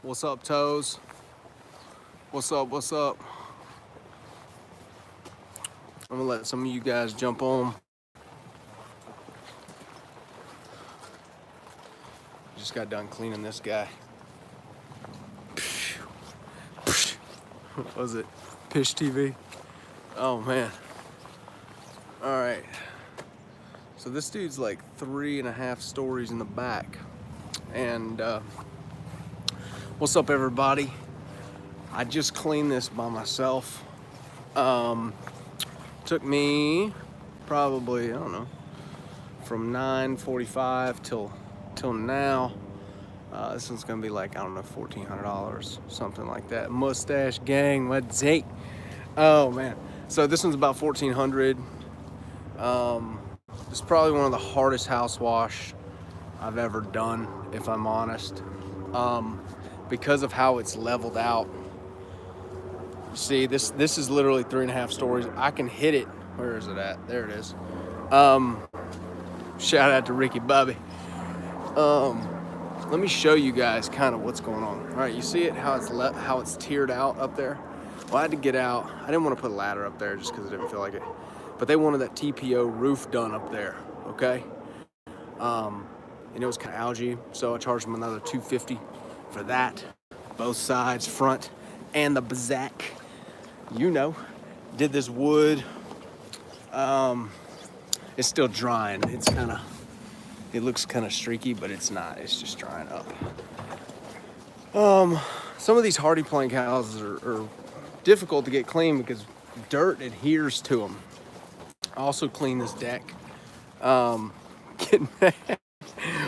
What's up, Toes? What's up? What's up? I'm gonna let some of you guys jump on. Just got done cleaning this guy. What was it? Pish TV? Oh man. All right. So this dude's like 3.5 stories in the back. And what's up, everybody? I just cleaned this by myself. Took me probably, I don't know, from 9:45 till now. This one's gonna be like, I don't know, $1,400, something like that. Mustache gang, what's it? Oh man. So this one's about $1,400. It's probably one of the hardest house wash I've ever done, if I'm honest. Because of how it's leveled out. See, this is literally 3.5 stories. I can hit it. Where is it at? There it is. Shout out to Ricky Bobby. Let me show you guys kind of what's going on. All right, you see it, how it's tiered out up there? Well, I had to get out. I didn't want to put a ladder up there just because I didn't feel like it. But they wanted that TPO roof done up there, okay? And it was kind of algae, so I charged them another $250 for that. Both sides, front and the back. You know, did this wood. It's still drying. It looks kind of streaky, but it's not. It's just drying up. Some of these hardy plank houses are difficult to get clean because dirt adheres to them. I also cleaned this deck. Getting mad.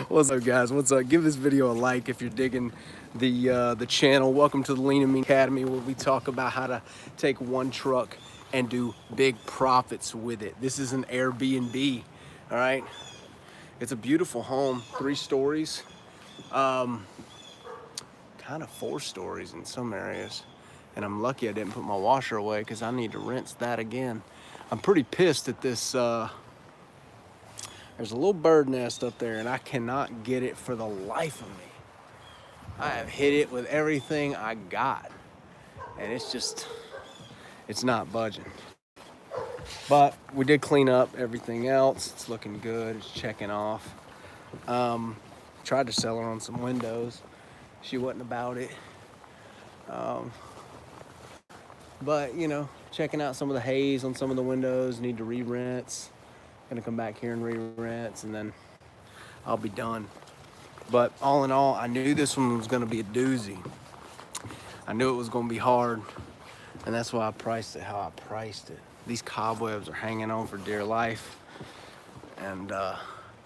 What's up, guys? What's up? Give this video a like if you're digging the channel. Welcome to the Lean and Mean Academy, where we talk about how to take one truck and do big profits with it. This is an Airbnb, all right? It's a beautiful home, 3 stories, kind of 4 stories in some areas. And I'm lucky I didn't put my washer away because I need to rinse that again. I'm pretty pissed at this. There's a little bird nest up there and I cannot get it for the life of me. I have hit it with everything I got and it's not budging. But we did clean up everything else. It's looking good. It's checking off. Tried to sell her on some windows. She wasn't about it. But, you know, checking out some of the haze on some of the windows. Need to re-rinse. Gonna come back here and re-rinse, and then I'll be done. But all in all, I knew this one was gonna be a doozy. I knew it was gonna be hard, and that's why I priced it how I priced it. These cobwebs are hanging on for dear life. And,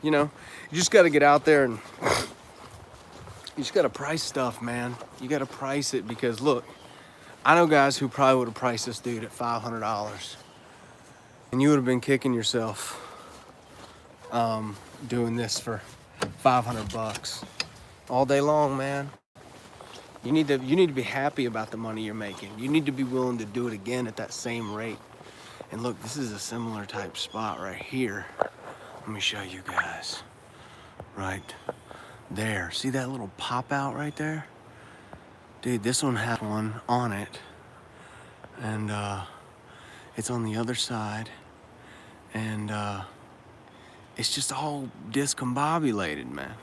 you know, you just got to get out there and you just got to price stuff, man. You got to price it because, look, I know guys who probably would have priced this dude at $500. And you would have been kicking yourself doing this for $500 all day long, man. You need to be happy about the money you're making. You need to be willing to do it again at that same rate. And look, this is a similar type spot right here. Let me show you guys. Right there. See that little pop out right there? Dude, this one has one on it. And it's on the other side. And it's just all discombobulated, man.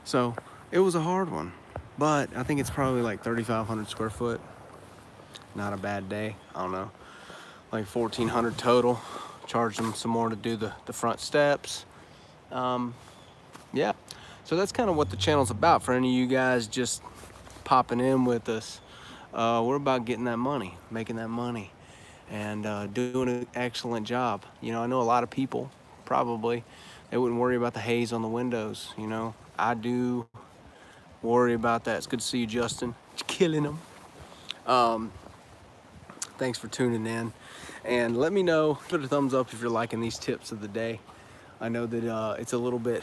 So it was a hard one. But I think it's probably like 3,500 square foot. Not a bad day. I don't know. Like 1,400 total. Charged them some more to do the front steps. Yeah, so that's kind of what the channel's about. For any of you guys just popping in with us, we're about getting that money, making that money, and doing an excellent job. You know, I know a lot of people probably they wouldn't worry about the haze on the windows. You know, I do worry about that. It's good to see you, Justin. You're killing them. Thanks for tuning in. And let me know, put a thumbs up if you're liking these tips of the day. I know that it's a little bit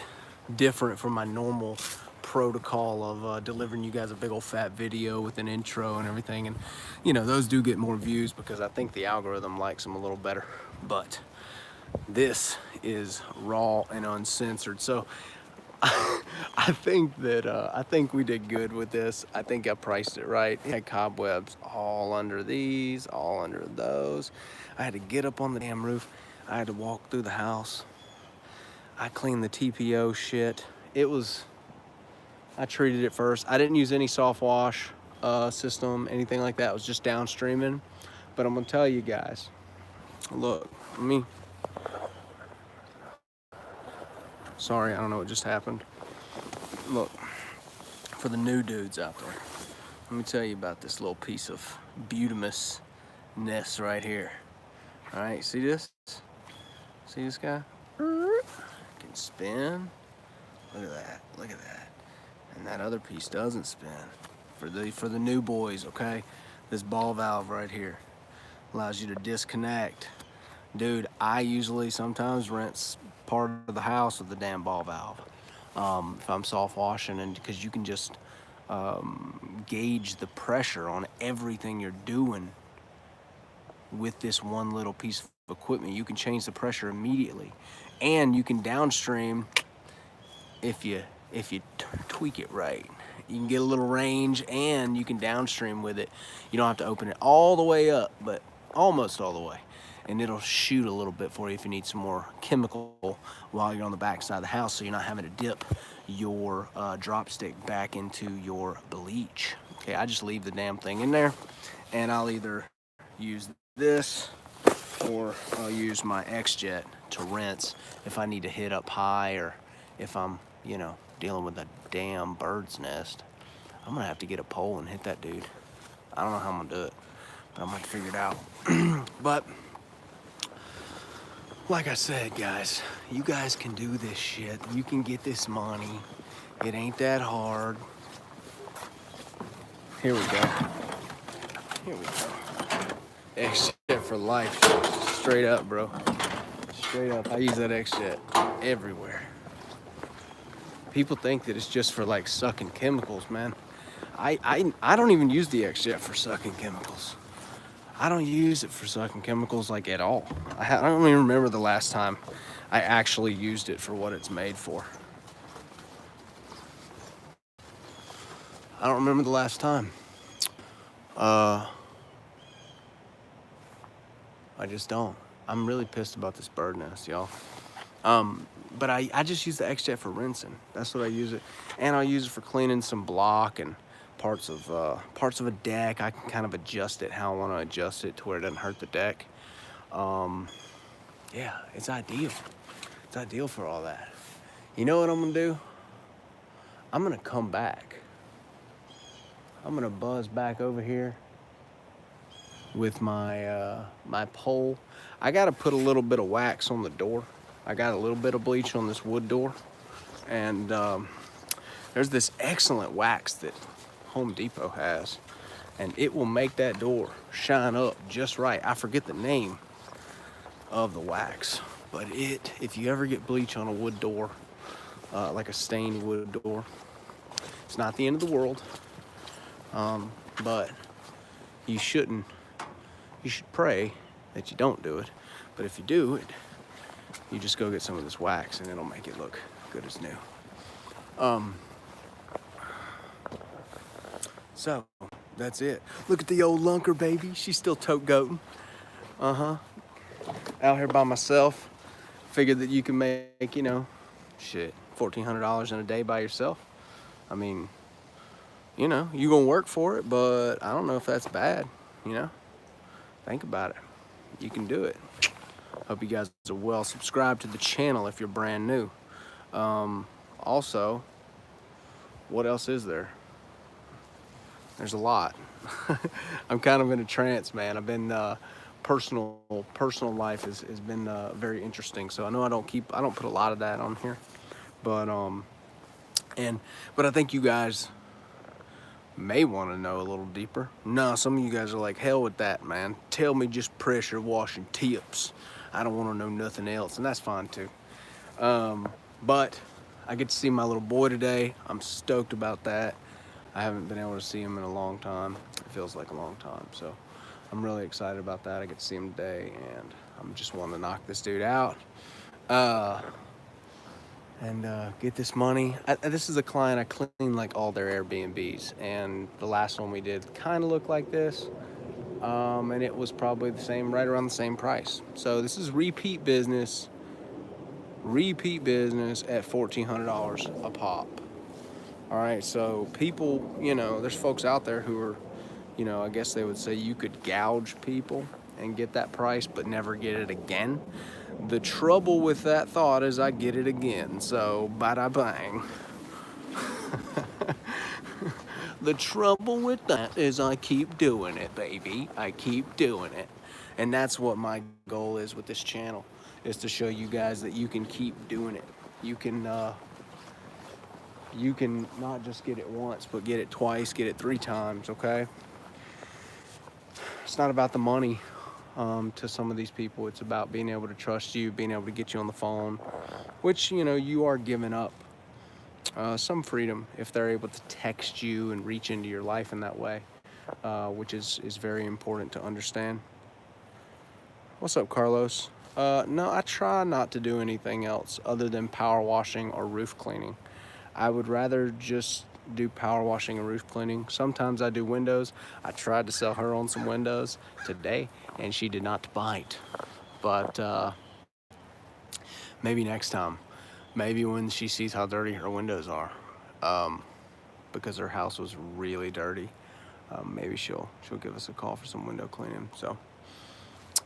different from my normal protocol of delivering you guys a big old fat video with an intro and everything. And, you know, those do get more views because I think the algorithm likes them a little better. But this is raw and uncensored. So I think that I think we did good with this. I think I priced it right. It had cobwebs all under these, all under those. I had to get up on the damn roof. I had to walk through the house. I cleaned the TPO shit. I treated it first. I didn't use any soft wash system, anything like that. It was just downstreaming. But I'm gonna tell you guys, look, sorry, I don't know what just happened. Look, for the new dudes out there, let me tell you about this little piece of beautimousness right here. All right, see this? See this guy? Can spin. Look at that, look at that. And that other piece doesn't spin. For the new boys, okay? This ball valve right here allows you to disconnect. Dude, I usually sometimes rinse part of the house with the damn ball valve. If I'm soft washing, and because you can just gauge the pressure on everything you're doing with this one little piece of equipment. You can change the pressure immediately, and you can downstream if you tweak it right. You can get a little range, and you can downstream with it. You don't have to open it all the way up, but almost all the way. And it'll shoot a little bit for you if you need some more chemical while you're on the back side of the house, so you're not having to dip your drop stick back into your bleach. Okay, I just leave the damn thing in there, and I'll either use this or I'll use my X-Jet to rinse if I need to hit up high, or if I'm, dealing with a damn bird's nest. I'm gonna have to get a pole and hit that dude. I don't know how I'm gonna do it, but I'm gonna have to figure it out. But like I said, guys, you guys can do this shit. You can get this money. It ain't that hard. Here we go. Here we go. X-Jet for life. Straight up, bro. Straight up. I use that X-Jet everywhere. People think that it's just for like sucking chemicals, man. I don't even use the X-Jet for sucking chemicals. I don't use it for sucking chemicals like at all. I don't even remember the last time I actually used it for what it's made for. I don't remember the last time. I just don't. I'm really pissed about this bird nest, y'all. But I just use the X-Jet for rinsing. That's what I use it. And I'll use it for cleaning some block and parts of a deck. I can kind of adjust it how I want to adjust it to where it doesn't hurt the deck. Yeah, it's ideal. It's ideal for all that. You know what I'm gonna do? I'm gonna come back. I'm gonna buzz back over here with my my pole. I gotta put a little bit of wax on the door. I got a little bit of bleach on this wood door, and there's this excellent wax that Home Depot has, and it will make that door shine up just right. I forget the name of the wax, but if you ever get bleach on a wood door, like a stained wood door, it's not the end of the world, but you should pray that you don't do it. But if you do it, you just go get some of this wax and it'll make it look good as new. So that's it. Look at the old lunker, baby. She's still tote goating. Out here by myself. Figured that you can make, $1,400 in a day by yourself. I mean, you gonna work for it, but I don't know if that's bad. Think about it. You can do it. Hope you guys are well. Subscribe to the channel if you're brand new. Also, what else is there? There's a lot. I'm kind of in a trance, man. I've been personal life has been very interesting. So I know I don't put a lot of that on here, but I think you guys may want to know a little deeper. No, some of you guys are like, hell with that, man. Tell me just pressure washing tips. I don't want to know nothing else, and that's fine too. But I get to see my little boy today. I'm stoked about that. I haven't been able to see him in a long time. It feels like a long time, so I'm really excited about that. I get to see him today, and I'm just wanting to knock this dude out. and get this money. This is a client, I cleaned like all their Airbnbs, and the last one we did kind of looked like this. And it was probably the same, right around the same price. So this is repeat business at $1,400 a pop. All right, so people, there's folks out there who are, I guess they would say you could gouge people and get that price, but never get it again. The trouble with that thought is I get it again, so bada bang. The trouble with that is I keep doing it, baby. I keep doing it. And that's what my goal is with this channel, is to show you guys that you can keep doing it. You can not just get it once, but get it twice, get it 3 times, okay? It's not about the money to some of these people. It's about being able to trust you, being able to get you on the phone, which, you are giving up some freedom if they're able to text you and reach into your life in that way, which is very important to understand. What's up, Carlos? No, I try not to do anything else other than power washing or roof cleaning. I would rather just do power washing and roof cleaning. Sometimes I do windows. I tried to sell her on some windows today, and she did not bite. But maybe next time. Maybe when she sees how dirty her windows are, because her house was really dirty. Maybe she'll give us a call for some window cleaning. So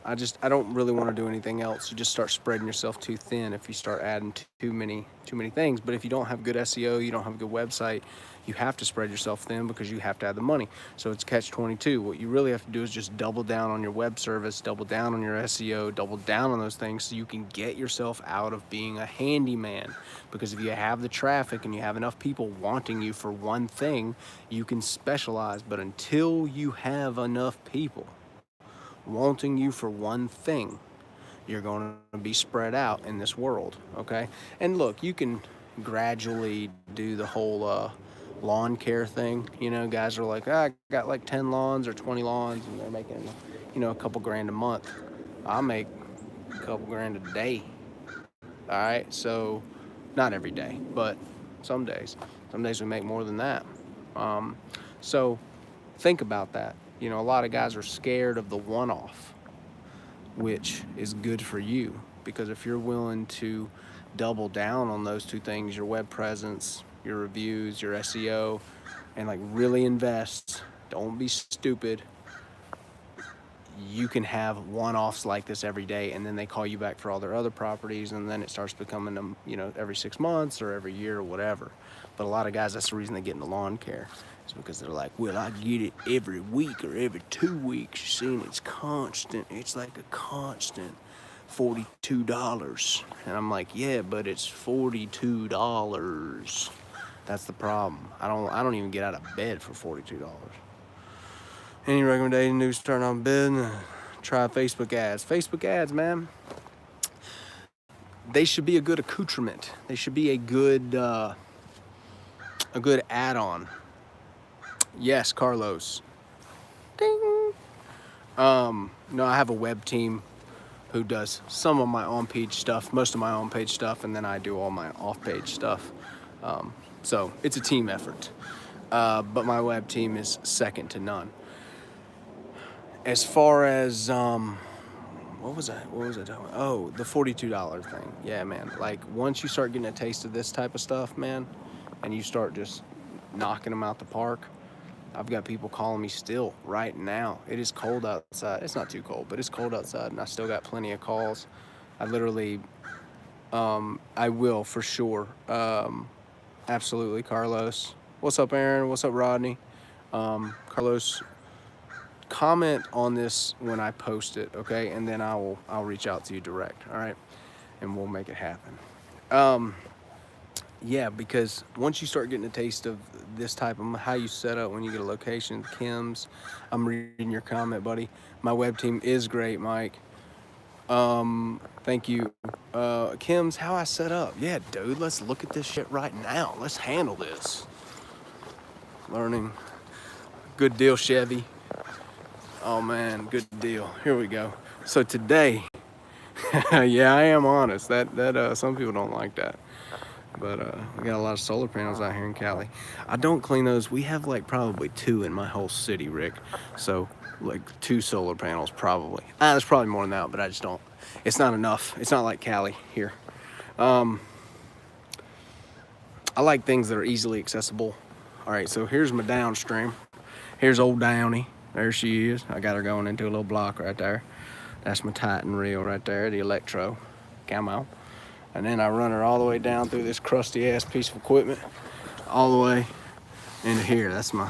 I don't really want to do anything else. You just start spreading yourself too thin if you start adding too many things. But if you don't have good SEO, you don't have a good website, you have to spread yourself thin because you have to add the money. So it's catch-22. What you really have to do is just double down on your web service, double down on your SEO, double down on those things so you can get yourself out of being a handyman. Because if you have the traffic and you have enough people wanting you for one thing, you can specialize. But until you have enough people wanting you for one thing, you're going to be spread out in this world, okay? And look, you can gradually do the whole lawn care thing. Guys are like, I got like 10 lawns or 20 lawns, and they're making, a couple grand a month. I make a couple grand a day. All right, so not every day, but some days. Some days we make more than that. So think about that. A lot of guys are scared of the one-off, which is good for you, because if you're willing to double down on those 2 things, your web presence, your reviews, your SEO, and like really invest, don't be stupid, you can have one-offs like this every day, and then they call you back for all their other properties, and then it starts becoming them, every 6 months or every year or whatever. But a lot of guys, that's the reason they get into lawn care. It's because they're like, well, I get it every week or every 2 weeks. You see, and it's constant. It's like a constant $42. And I'm like, yeah, but it's $42. That's the problem. I don't even get out of bed for $42. Any recommendation to start on business? Try Facebook ads. Facebook ads, man. They should be a good accoutrement. They should be a good add-on. Yes, Carlos. Ding. No, I have a web team who does some of my on-page stuff, most of my on-page stuff, and then I do all my off-page stuff. So it's a team effort. But my web team is second to none. As far as what was I talking about? Oh, the $42 thing. Yeah, man. Like once you start getting a taste of this type of stuff, man, and you start just knocking them out the park, I've got people calling me still right now. It is cold outside. It's not too cold, but it's cold outside, and I still got plenty of calls. I literally, I will for sure. Absolutely, Carlos. What's up, Aaron? What's up, Rodney? Carlos, comment on this when I post it, okay? And then I'll reach out to you direct, all right? And we'll make it happen. Yeah, because once you start getting a taste of this type of how you set up when you get a location, Kim's, I'm reading your comment, buddy. My web team is great, Mike. Thank you. Kim's, how I set up. Yeah, dude, let's look at this shit right now. Let's handle this. Learning. Good deal, Chevy. Oh man, good deal. Here we go. So today, yeah, I am honest. That some people don't like that. but we got a lot of solar panels out here in Cali. I don't clean those. We have like probably 2 in my whole city, Rick. So like 2 solar panels probably. There's probably more than that, but I just don't. It's not enough. It's not like Cali here. I like things that are easily accessible. All right, so here's my downstream. Here's old Downy. There she is. I got her going into a little block right there. That's my Titan reel right there, the Electro camo. And then I run her all the way down through this crusty ass piece of equipment, all the way into here. That's my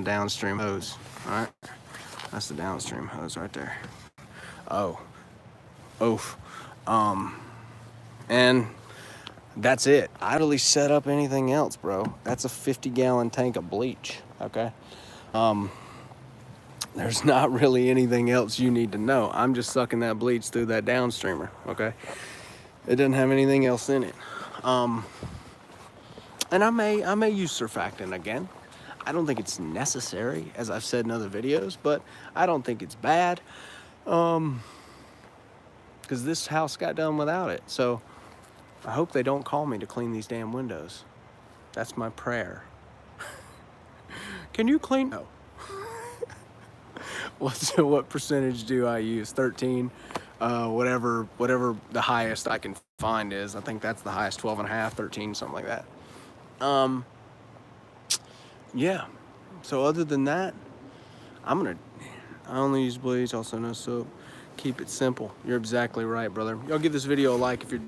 downstream hose. All right, that's the downstream hose right there. And that's it. I don't really set up anything else, bro. That's a 50-gallon tank of bleach. Okay. There's not really anything else you need to know. I'm just sucking that bleach through that downstreamer. Okay. It doesn't have anything else in it. And I may use surfactant again. I don't think it's necessary, as I've said in other videos, but I don't think it's bad. Because this house got done without it. So I hope they don't call me to clean these damn windows. That's my prayer. Can you clean? No. What percentage do I use? 13. Whatever the highest I can find is. I think that's the highest, 12.5, 13, something like that. Yeah. So other than that, I only use bleach, also no soap. Keep it simple. You're exactly right, brother. Y'all give this video a like if you're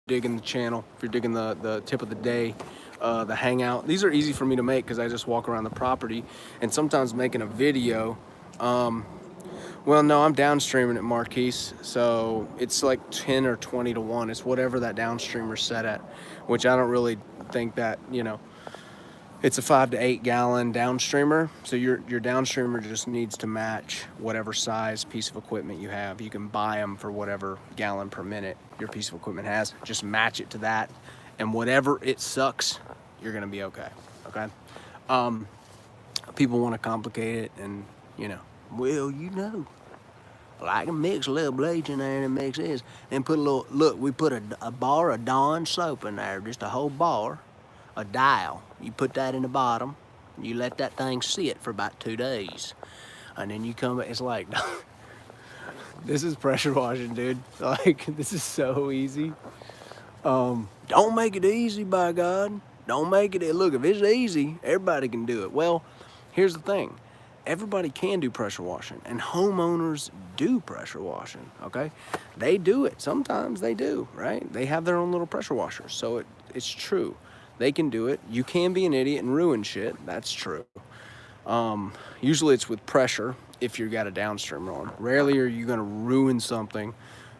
digging the channel, if you're digging the tip of the day, the hangout. These are easy for me to make because I just walk around the property, and sometimes making a video, well, no, I'm downstreaming at Marquise, so it's like 10 or 20 to 1. It's whatever that downstreamer's set at, which I don't really think that, you know, it's a 5 to 8 gallon downstreamer. So your downstreamer just needs to match whatever size piece of equipment you have. You can buy them for whatever gallon per minute your piece of equipment has. Just match it to that, and whatever it sucks, you're gonna be okay. Okay. People want to complicate it, and you know, well, you know, well, I can mix a little bleach in there and mix this, and put a little, look, we put a bar of Dawn soap in there, just a whole bar, a dial. You put that in the bottom, you let that thing sit for about 2 days, and then you come, it's like, this is pressure washing, dude. Like, this is so easy. Don't make it easy, by God. Don't make it, look, if it's easy, everybody can do it. Well, here's the thing. Everybody can do pressure washing, and homeowners do pressure washing, okay? They do it. Sometimes they do, right? They have their own little pressure washers, so it's true. They can do it. You can be an idiot and ruin shit. That's true. Usually it's with pressure if you've got a downstreamer on. Rarely are you going to ruin something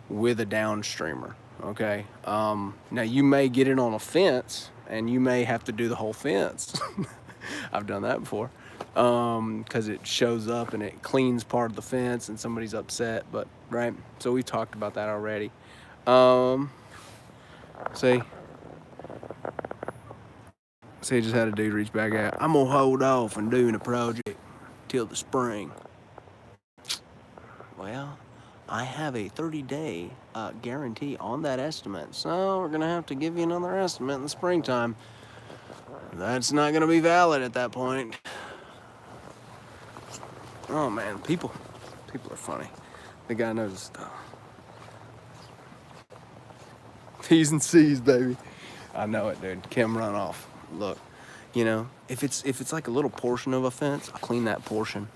with a downstreamer, okay? Now, you may get it on a fence, and you may have to do the whole fence. I've done that before. Because it shows up and it cleans part of the fence and somebody's upset, but right, so we talked about that already. See, just had a dude reach back out. I'm gonna hold off on doing the project till the spring. Well, I have a 30-day guarantee on that estimate, so we're gonna have to give you another estimate in the springtime. That's not gonna be valid at that point. Oh man, people are funny. The guy knows his stuff. T's and C's, baby. I know it, dude. Kim, run off. Look, you know, if it's like a little portion of a fence, I'll clean that portion.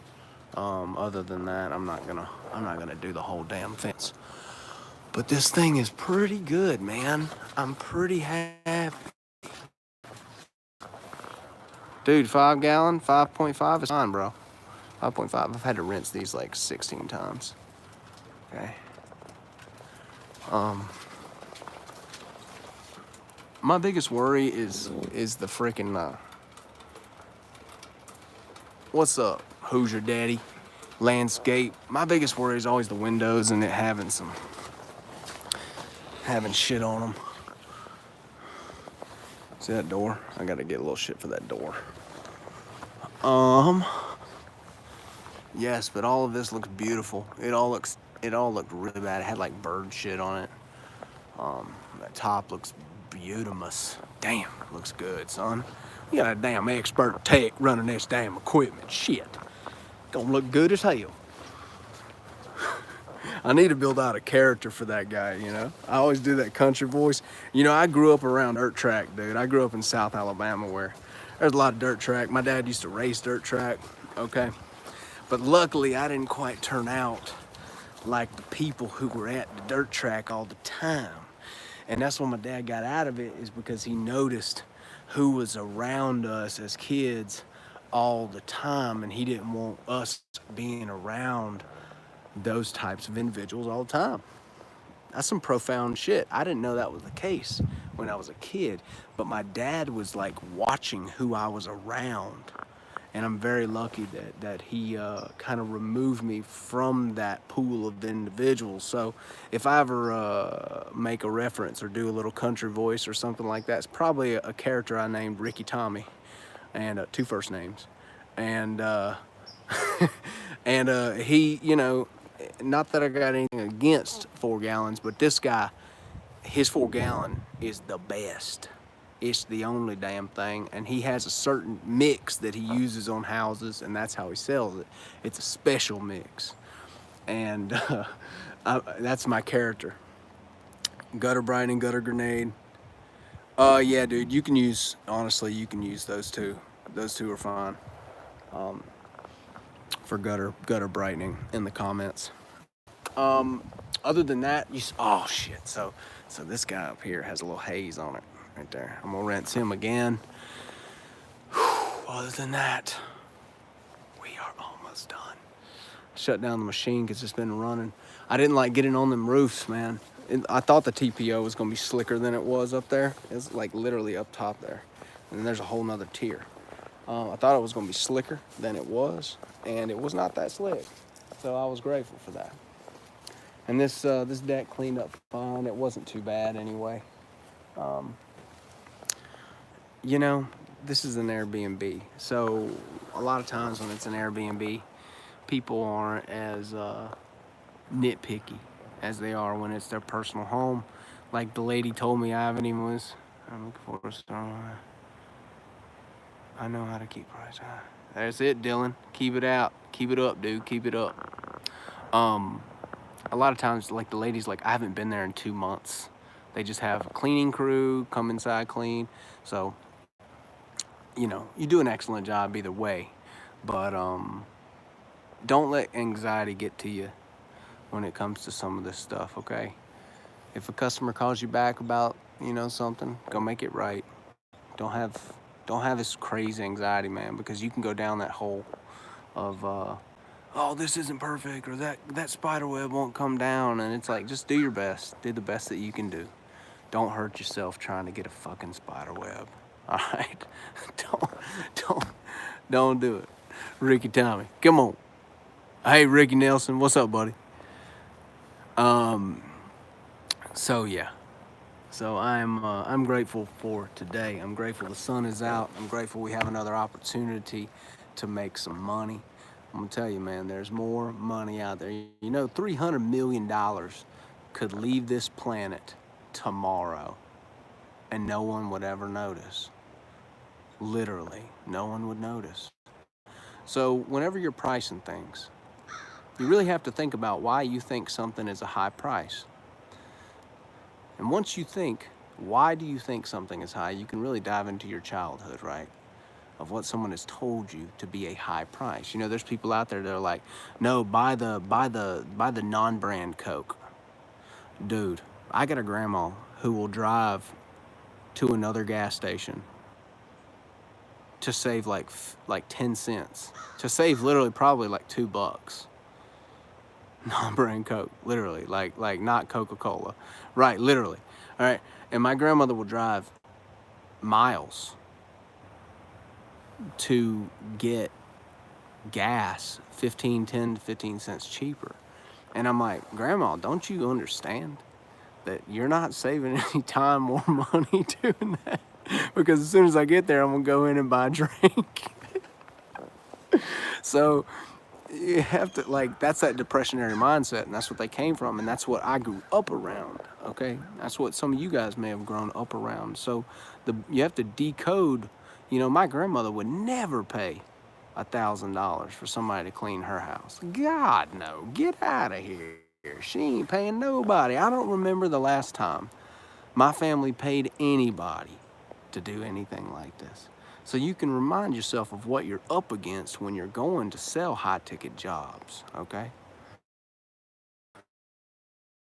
Other than that, I'm not gonna do the whole damn fence. But this thing is pretty good, man. I'm pretty happy. Dude, 5 gallon, 5.5 is fine, bro. 5.5. I've had to rinse these like 16 times. Okay. My biggest worry is the freaking what's up, who's your daddy landscape. My biggest worry is always the windows and it having shit on them. See that door? I gotta get a little shit for that door. Yes, but all of this looks beautiful. It all looked really bad. It had like bird shit on it. That top looks beautimous. Damn, looks good, son. You got a damn expert tech running this damn equipment. Shit. Gonna look good as hell. I need to build out a character for that guy, you know? I always do that country voice. You know, I grew up around dirt track, dude. I grew up in South Alabama where there's a lot of dirt track. My dad used to race dirt track, okay? But luckily, I didn't quite turn out like the people who were at the dirt track all the time. And that's when my dad got out of it, is because he noticed who was around us as kids all the time, and he didn't want us being around those types of individuals all the time. That's some profound shit. I didn't know that was the case when I was a kid, but my dad was like watching who I was around. And I'm very lucky that he kind of removed me from that pool of individuals. So if I ever make a reference or do a little country voice or something like that, it's probably a character I named Ricky Tommy, and 2 first names. And and he, you know, not that I got anything against 4 gallons, but this guy, his 4 gallon is the best. It's the only damn thing, and he has a certain mix that he uses on houses, and that's how he sells it. It's a special mix, and that's my character. Gutter brightening, gutter grenade. Yeah, dude, you can use, honestly, you can use those two. Those two are fine for gutter brightening in the comments. Other than that, oh shit. So this guy up here has a little haze on it. Right there. I'm gonna rinse him again. Other than that, we are almost done. Shut down the machine because it's been running. I didn't like getting on them roofs, man. I thought the TPO was gonna be slicker than it was up there. It's like literally up top there. And then there's a whole nother tier. I thought it was gonna be slicker than it was, and it was not that slick. So I was grateful for that. And this deck cleaned up fine. It wasn't too bad anyway. You know, this is an Airbnb. So a lot of times when it's an Airbnb, people aren't as nitpicky as they are when it's their personal home. Like the lady told me, I'm looking for a star. I know how to keep price high. That's it, Dylan. Keep it out. Keep it up, dude. Keep it up. A lot of times, like the lady's like, I haven't been there in 2 months. They just have a cleaning crew, come inside clean. So, you know, you do an excellent job either way. But don't let anxiety get to you when it comes to some of this stuff, okay? If a customer calls you back about, you know, something, go make it right. Don't have this crazy anxiety, man, because you can go down that hole of oh, this isn't perfect, or that spider web won't come down. And it's like, just do your best. Do the best that you can do. Don't hurt yourself trying to get a fucking spider web. All right? Don't do it. Ricky Tommy, come on. Hey, Ricky Nelson, what's up, buddy? So yeah. So I'm grateful for today. I'm grateful the sun is out. I'm grateful we have another opportunity to make some money. I'm gonna tell you, man, there's more money out there. You know, $300 million could leave this planet tomorrow and no one would ever notice. Literally, no one would notice. So whenever you're pricing things, you really have to think about why you think something is a high price. And once you think, why do you think something is high, you can really dive into your childhood, right? Of what someone has told you to be a high price. You know, there's people out there that are like, no, buy the non-brand Coke. Dude, I got a grandma who will drive to another gas station to save like 10 cents. To save literally probably like $2. Non-brand Coke, literally, like not Coca-Cola. Right, literally. All right, and my grandmother will drive miles to get gas 10 to 15 cents cheaper. And I'm like, Grandma, don't you understand that you're not saving any time or money doing that? Because as soon as I get there, I'm gonna go in and buy a drink. So You have to, like, that's that depressionary mindset, and that's what they came from, and that's what I grew up around. Okay, that's what some of you guys may have grown up around. So you have to decode. You know, my grandmother would never pay $1,000 for somebody to clean her house. God, no, get out of here. She ain't paying nobody. I don't remember the last time my family paid anybody to do anything like this. So you can remind yourself of what you're up against when you're going to sell high ticket jobs, okay?